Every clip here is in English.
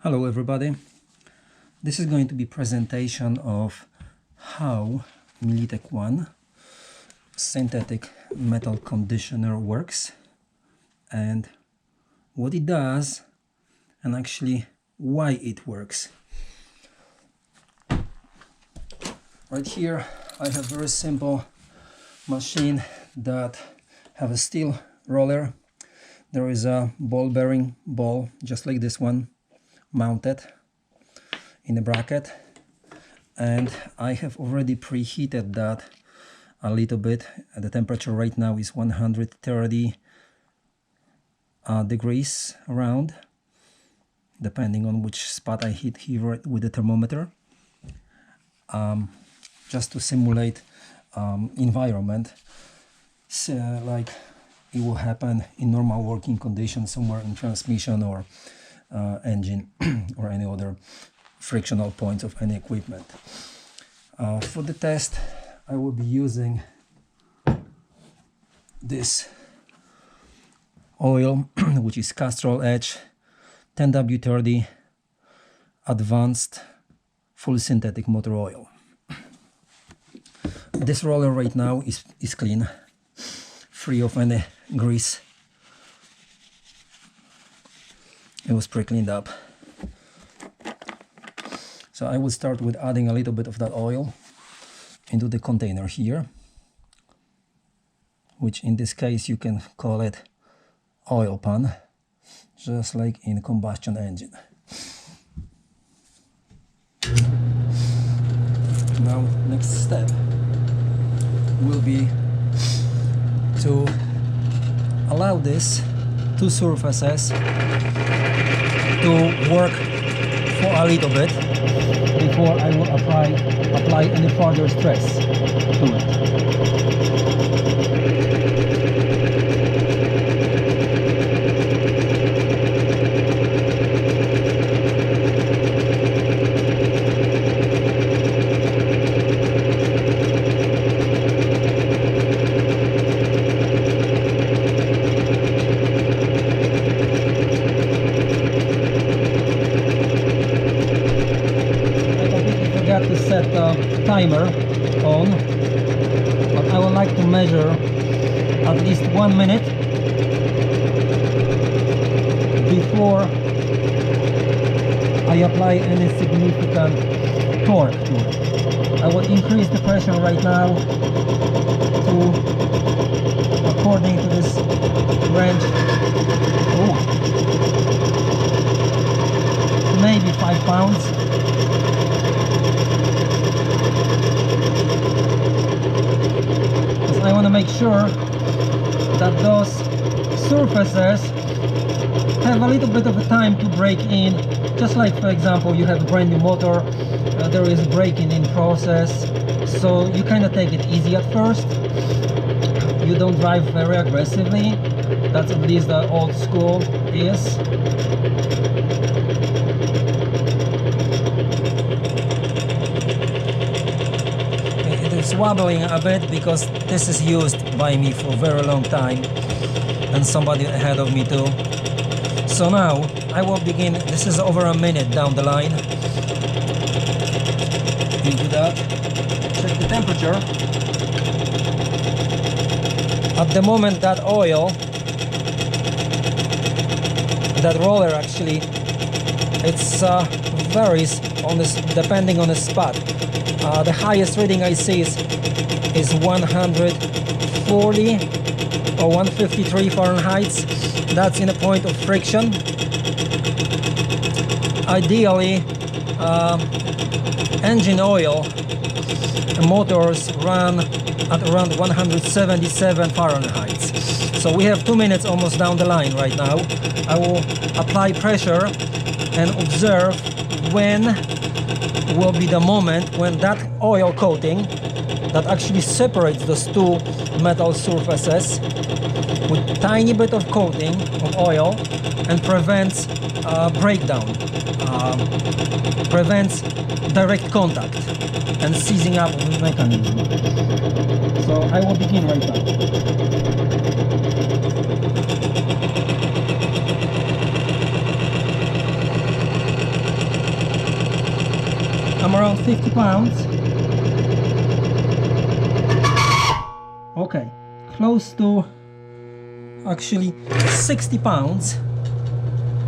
Hello everybody, this is going to be presentation of how Militec 1 synthetic metal conditioner works and what it does and actually why it works. Right here I have a very simple machine that have a steel roller. There is a ball bearing ball just like this one mounted in a bracket, and I have already preheated that a little bit. The temperature right now is 130 degrees around, depending on which spot I hit here with the thermometer, just to simulate environment, so, like it will happen in normal working conditions somewhere in transmission or engine or any other frictional points of any equipment. For the test I will be using this oil which is Castrol Edge 10W30 advanced full synthetic motor oil. This roller right now is clean, free of any grease. It was pre-cleaned up. So I will start with adding a little bit of that oil into the container here, which in this case you can call it oil pan, just like in combustion engine. Now next step will be to allow this two surfaces to work for a little bit before I will apply any further stress to it. To set the timer on, but I would like to measure at least 1 minute before I apply any significant torque to it. I will increase the pressure right now to, according to this range, maybe 5 pounds. I want to make sure that those surfaces have a little bit of a time to break in, just like, for example, you have a brand new motor, there is braking in process, so you kind of take it easy at first. You don't drive very aggressively. That's at least the old school is. It's wobbling a bit because this is used by me for a very long time and somebody ahead of me too. So now I will begin. This is over a minute down the line into that. Check the temperature. At the moment that oil, that roller actually, it's varies on this depending on the spot. The highest reading I see is 140 or 153 Fahrenheit. That's in a point of friction. Ideally, engine oil motors run at around 177 Fahrenheit. So we have 2 minutes almost down the line right now. I will apply pressure and observe when will be the moment when that oil coating that actually separates those two metal surfaces with tiny bit of coating of oil and prevents breakdown, prevents direct contact and seizing up of the mechanism. So I will begin right now. around 50 pounds. Okay, close to actually 60 pounds.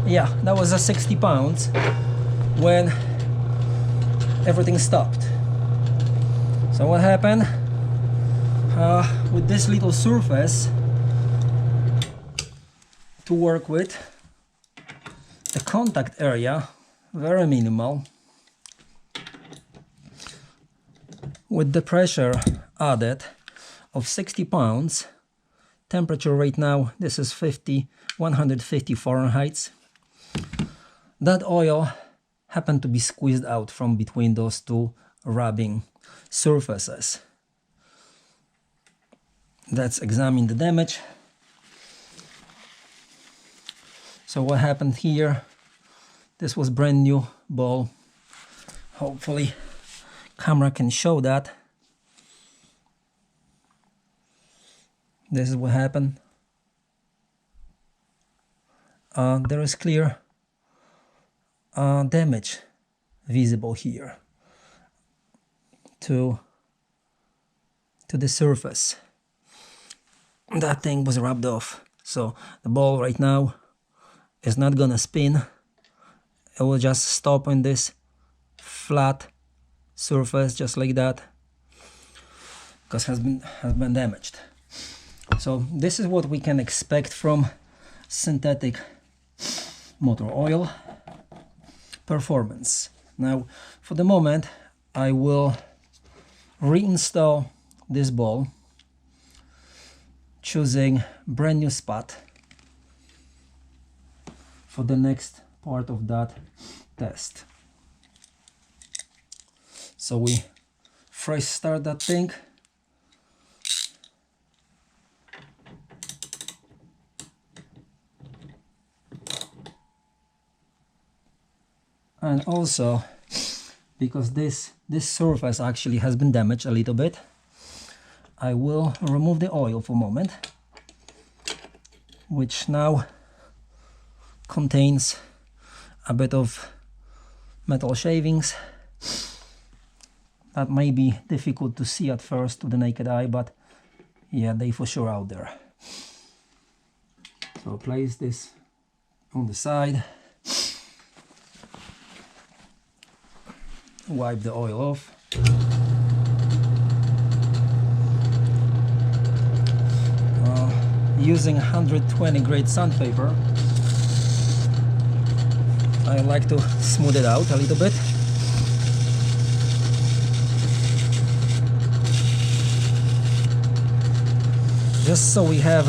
Yeah, that was a 60 pounds when everything stopped. So what happened? With this little surface to work with, the contact area very minimal. With the pressure added of 60 pounds, temperature right now, this is 150 Fahrenheit. That oil happened to be squeezed out from between those two rubbing surfaces. Let's examine the damage. So what happened here? This was brand new ball. Hopefully camera can show that. This is what happened. There is clear damage visible here to the surface. That thing was rubbed off. So the ball right now is not gonna spin. It will just stop on this flat surface just like that, because has been damaged. So this is what we can expect from synthetic motor oil performance. Now for the moment I will reinstall this ball, choosing brand new spot for the next part of that test. So we fresh start that thing. And also, because this surface actually has been damaged a little bit, I will remove the oil for a moment, which now contains a bit of metal shavings that may be difficult to see at first to the naked eye, but yeah, they for sure out there. So place this on the side, wipe the oil off. Using 120 grade sandpaper, I like to smooth it out a little bit. Just so we have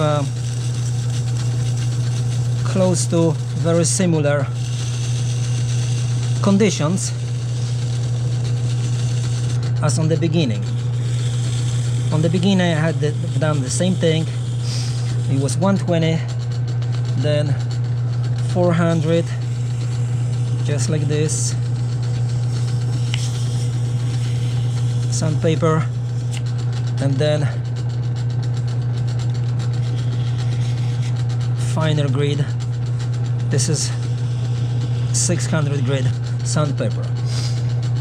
close to very similar conditions as on the beginning. On the beginning I had done the same thing. It was 120, then 400, just like this. Sandpaper, and then finer grade. This is 600 grade sandpaper.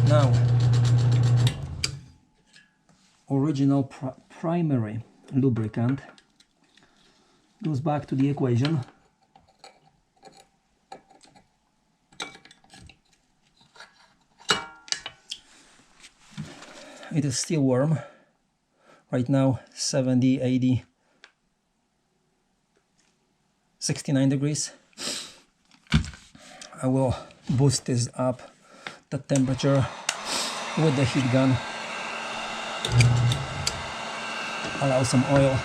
Now, original primary lubricant goes back to the equation. It is still warm. Right now 70, 80, 69 degrees. I will boost this up, the temperature, with the heat gun. Allow some oil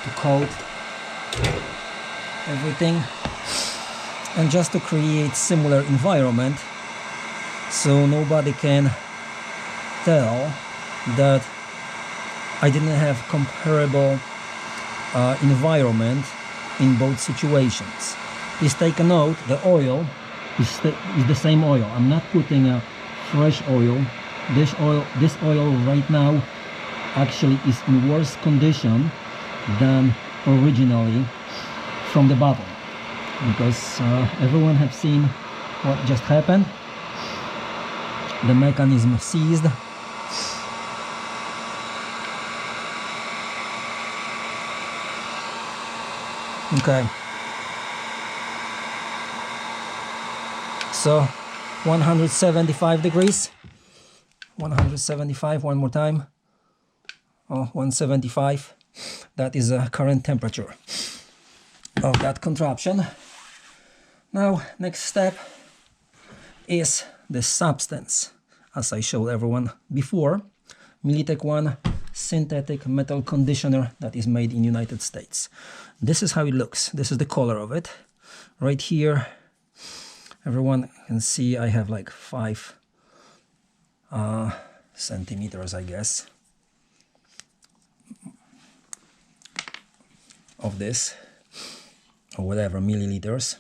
to coat everything, and just to create similar environment so nobody can tell that I didn't have comparable environment in both situations. Please take a note, the oil is the same oil. I'm not putting a fresh oil. This oil right now actually is in worse condition than originally from the bottle, because everyone have seen what just happened. the mechanism seized. Okay, so 175 degrees, 175, one more time. Oh, 175, that is the current temperature of that contraption. Now, next step is the substance, as I showed everyone before. Militec 1 synthetic metal conditioner that is made in United States. This is how it looks. This is the color of it. Right here, everyone can see I have like 5 centimeters, I guess, of this, or whatever, milliliters.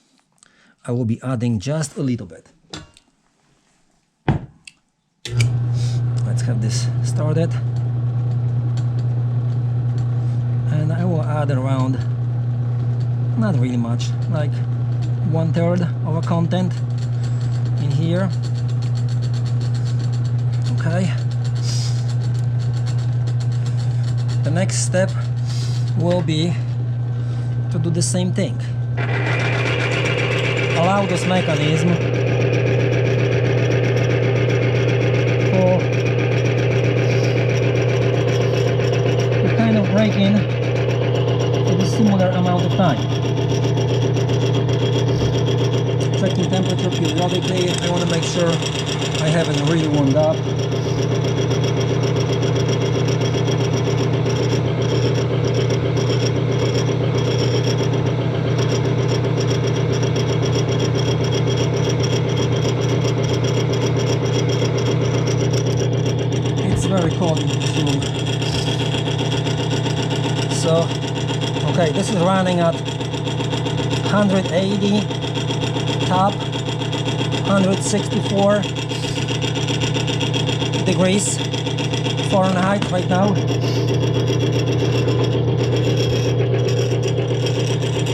I will be adding just a little bit. Let's have this started. And I will add around, not really much, like 1/3 of a content in here. Okay. The next step will be to do the same thing. Allow this mechanism for to kind of break in for a similar amount of time. Checking temperature periodically. I want to make sure I haven't really warmed up. Very cold in this room. So, okay, this is running at 180 top, 164 degrees Fahrenheit right now.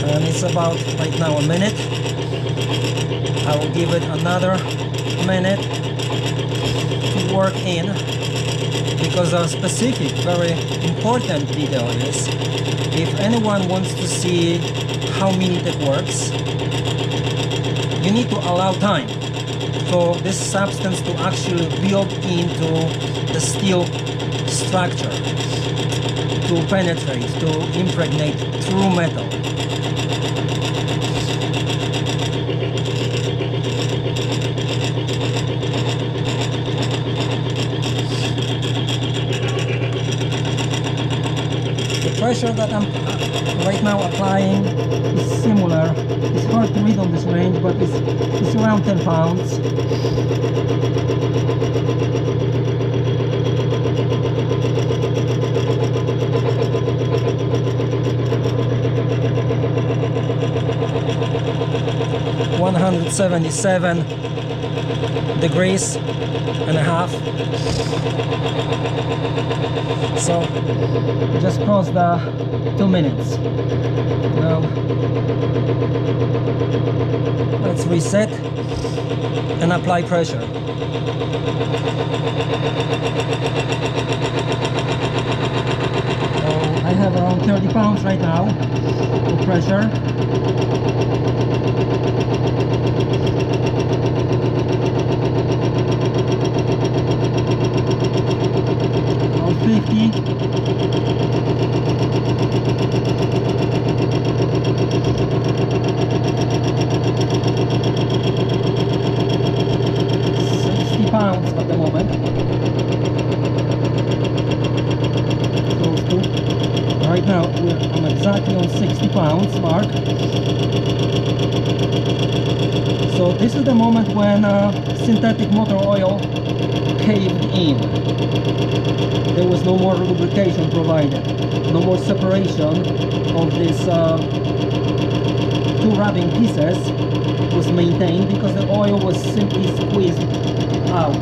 And it's about right now a minute. I will give it another minute to work in. Because a specific, very important detail is, if anyone wants to see how Militec works, you need to allow time for this substance to actually build into the steel structure, to penetrate, to impregnate through metal. Pressure that I'm right now applying is similar. It's hard to read on this range, but it's around 10 pounds. (177 degrees and a half). So just crossed the 2 minutes. Now let's reset and apply pressure. So I have around 30 pounds right now of pressure. Around 50. 60 pounds at the moment. Close to. Right now I'm exactly on 60 pounds mark. So this is the moment when synthetic motor oil caved in. There was no more lubrication provided, no more separation of these two rubbing pieces was maintained because the oil was simply squeezed out.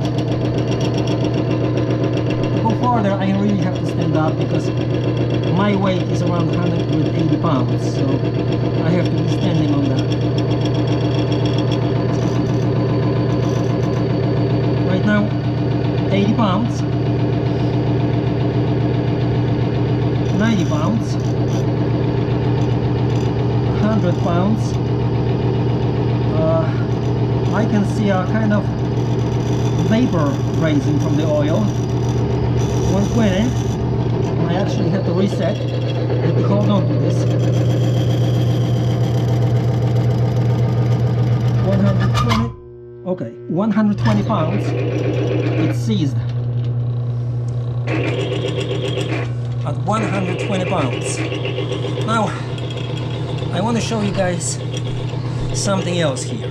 To go further, I really have to stand up because my weight is around 180 pounds, so I have to be standing on that. Right now 80 pounds, 90 pounds, 100 pounds. I can see a kind of vapor rising from the oil. 120. I actually have to reset. I have to hold on to this. 120. Okay, 120 pounds. It's seized at 120 pounds. Now, I want to show you guys something else here.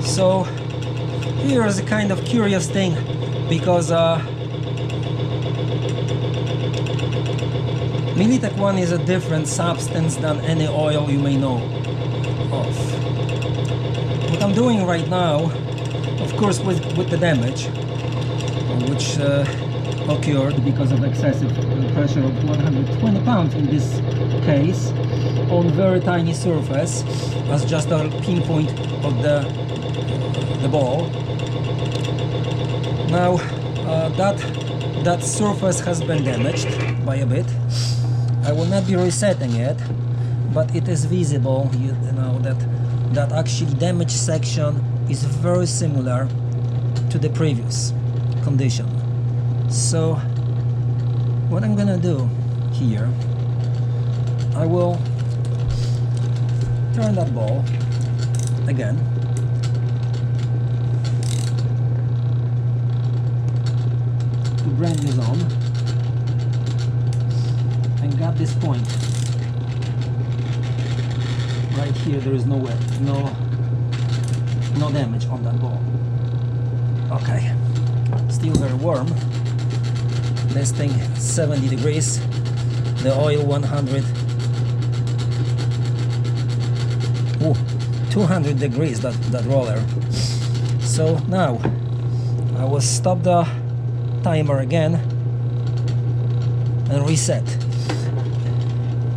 So, here is a kind of curious thing, because Militec 1 is a different substance than any oil you may know of. What I'm doing right now, of course with the damage, which occurred because of excessive pressure of 120 pounds in this case, on very tiny surface, as just a pinpoint of the ball. Now that surface has been damaged by a bit. I will not be resetting it, but it is visible, you know, that actually damaged section is very similar to the previous condition. So what I'm gonna do here, I will turn that ball again, to brand new zone, and got this point right here. There is no damage on that ball. Okay, still very warm. This thing 70 degrees, the oil 100. Ooh, 200 degrees that roller. So now I will stop the timer again and reset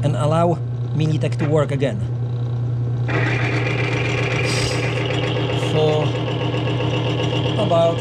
and allow Militec to work again for about